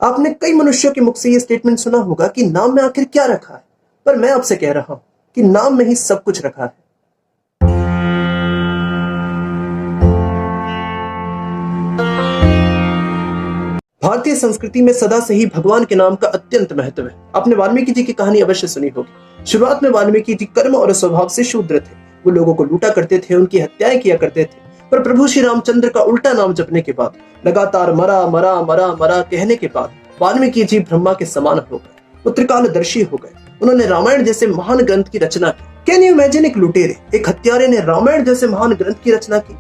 आपने कई मनुष्यों के मुख से ये स्टेटमेंट सुना होगा कि नाम में आखिर क्या रखा है, पर मैं आपसे कह रहा हूं कि नाम में ही सब कुछ रखा है। भारतीय संस्कृति में सदा से ही भगवान के नाम का अत्यंत महत्व है। आपने वाल्मीकि जी की कहानी अवश्य सुनी होगी। शुरुआत में वाल्मीकि जी कर्म और स्वभाव से शूद्र थे। वो लोगों को लूटा करते थे, उनकी हत्याएं किया करते थे। पर प्रभु श्री रामचंद्र का उल्टा नाम जपने के बाद, लगातार मरा मरा मरा मरा कहने के बाद वाल्मीकि जी ब्रह्मा के समान हो गए। वो त्रिकालदर्शी हो गए। उन्होंने रामायण जैसे महान ग्रंथ की रचना की। कैन यू इमेजिन, एक लुटेरे, एक हत्यारे ने रामायण जैसे महान ग्रंथ की रचना की।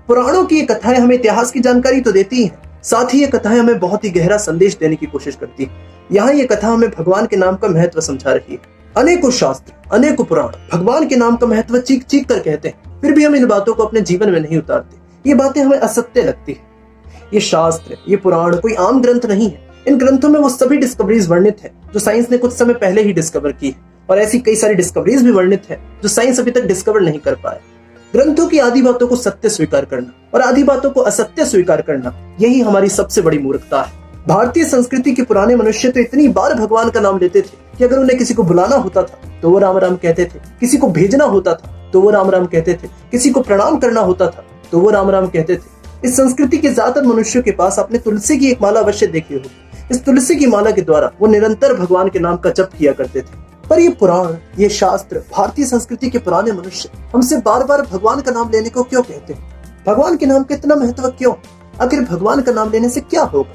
पुराणों की ये कथाएं हमें इतिहास की जानकारी तो देती हैं, साथ ही ये कथाएं हमें बहुत ही गहरा संदेश देने की कोशिश करती है। यहाँ ये कथा हमें भगवान के नाम का महत्व समझा रही है। अनेकों शास्त्र, अनेकों पुराण भगवान के नाम का महत्व चीख चीख कर कहते हैं, फिर भी हम इन बातों को अपने जीवन में नहीं उतारते। ये बातें हमें असत्य लगती है। ये शास्त्र, ये पुराण कोई आम ग्रंथ नहीं है। इन ग्रंथों में वो सभी डिस्कवरीज वर्णित है जो साइंस ने कुछ समय पहले ही डिस्कवर की है, और ऐसी कई सारी डिस्कवरीज भी वर्णित है जो साइंस अभी तक डिस्कवर नहीं कर पाया। ग्रंथों की आधी बातों को सत्य स्वीकार करना और आधी बातों को असत्य स्वीकार करना, यही हमारी सबसे बड़ी मूर्खता है। भारतीय संस्कृति के पुराने मनुष्य तो इतनी बार भगवान का नाम लेते थे कि अगर उन्हें किसी को बुलाना होता था तो वो राम राम कहते थे, किसी को भेजना होता था तो वो राम राम कहते थे, किसी को प्रणाम करना होता था तो वो राम राम कहते थे। इस संस्कृति के ज्यादातर मनुष्यों के पास आपने तुलसी की एक माला अवश्य देखी होगी। इस तुलसी की माला के द्वारा वो निरंतर भगवान के नाम का जप किया करते थे। पर ये पुराण, ये शास्त्र, भारतीय संस्कृति के पुराने मनुष्य हमसे बार बार भगवान का नाम लेने को क्यों कहते हैं? भगवान के नाम का इतना महत्व क्यों? आखिर भगवान का नाम लेने से क्या होगा?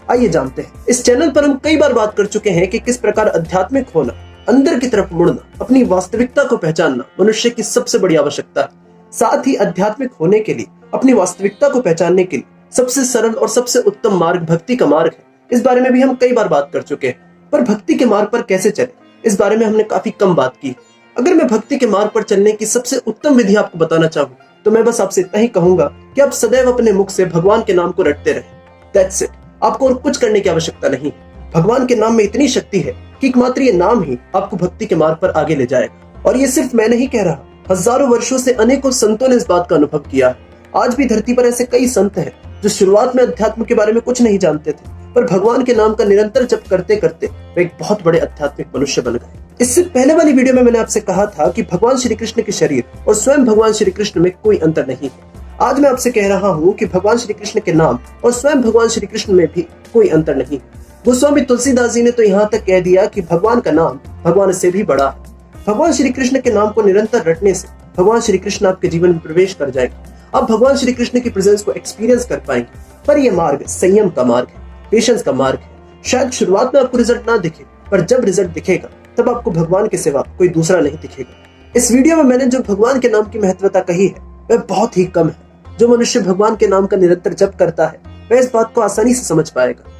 आइए जानते हैं। इस चैनल पर हम कई बार बात कर चुके हैं कि किस प्रकार आध्यात्मिक होना, अंदर की तरफ मुड़ना, अपनी वास्तविकता को पहचानना मनुष्य की सबसे बड़ी आवश्यकता है। साथ ही आध्यात्मिक होने के लिए, अपनी वास्तविकता को पहचानने के लिए सबसे सरल और सबसे उत्तम मार्ग भक्ति का मार्ग है। इस बारे में भी हम कई बार बात कर चुके हैं। पर भक्ति के मार्ग पर कैसे चले, इस बारे में हमने काफी कम बात की। अगर मैं भक्ति के मार्ग पर चलने की सबसे उत्तम विधि आपको बताना चाहूँ तो मैं बस आपसे इतना ही कहूंगा कि आप सदैव अपने मुख से भगवान के नाम को रटते रहें। That's it। आपको और कुछ करने की आवश्यकता नहीं। भगवान के नाम में इतनी शक्ति है कि एकमात्र ये नाम ही आपको भक्ति के मार्ग पर आगे ले जाएगा। और ये सिर्फ मैं नहीं कह रहा, हजारों वर्षों से अनेकों संतों ने इस बात का अनुभव किया है। आज भी धरती पर ऐसे कई संत हैं जो शुरुआत में अध्यात्म के बारे में कुछ नहीं जानते थे, पर भगवान के नाम का निरंतर जप करते करते वे एक बहुत बड़े आध्यात्मिक मनुष्य बन गए। इससे पहले वाली वीडियो में मैंने आपसे कहा था कि भगवान श्री कृष्ण के शरीर और स्वयं भगवान श्री कृष्ण में कोई अंतर नहीं है। आज मैं आपसे कह रहा हूँ कि भगवान श्री कृष्ण के नाम और स्वयं भगवान श्री कृष्ण में भी कोई अंतर नहीं है। गोस्वामी तुलसीदास जी ने तो यहाँ तक कह दिया कि भगवान का नाम भगवान से भी बड़ा है। भगवान श्री कृष्ण के नाम को निरंतर रटने से भगवान श्री कृष्ण आपके जीवन में प्रवेश कर जाएंगे। आप भगवान श्री कृष्ण की प्रेजेंस को एक्सपीरियंस कर पाएंगे। पर यह मार्ग संयम का मार्ग है, पेशेंस का मार्ग है। शायद शुरुआत में आपको रिजल्ट ना दिखे, पर जब रिजल्ट दिखेगा तब आपको भगवान के सिवा कोई दूसरा नहीं दिखेगा। इस वीडियो में मैंने जो भगवान के नाम की महत्वता कही है वह बहुत ही कम है। जो मनुष्य भगवान के नाम का निरंतर जप करता है वह इस बात को आसानी से समझ पाएगा।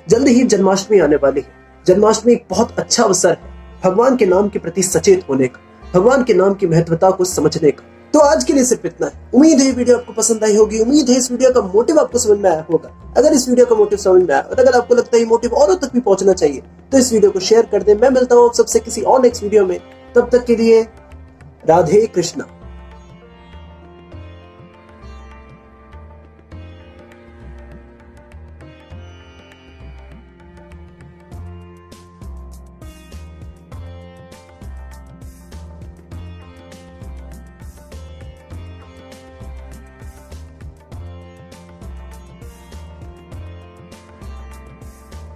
जल्द ही जन्माष्टमी आने वाली है। जन्माष्टमी एक बहुत अच्छा अवसर है भगवान के नाम के प्रति सचेत होने का, भगवान के नाम की महत्वता को समझने का। तो आज के लिए सिर्फ इतना है। उम्मीद है वीडियो आपको पसंद आई होगी। उम्मीद है इस वीडियो का मोटिव आपको समझ में आया होगा। अगर इस वीडियो का मोटिव समझ में आया और अगर आपको लगता है ये मोटिव औरों तक भी पहुंचना चाहिए तो इस वीडियो को शेयर कर दें। मैं मिलता हूँ आप सबसे किसी और नेक्स्ट वीडियो में। तब तक के लिए राधे कृष्णा।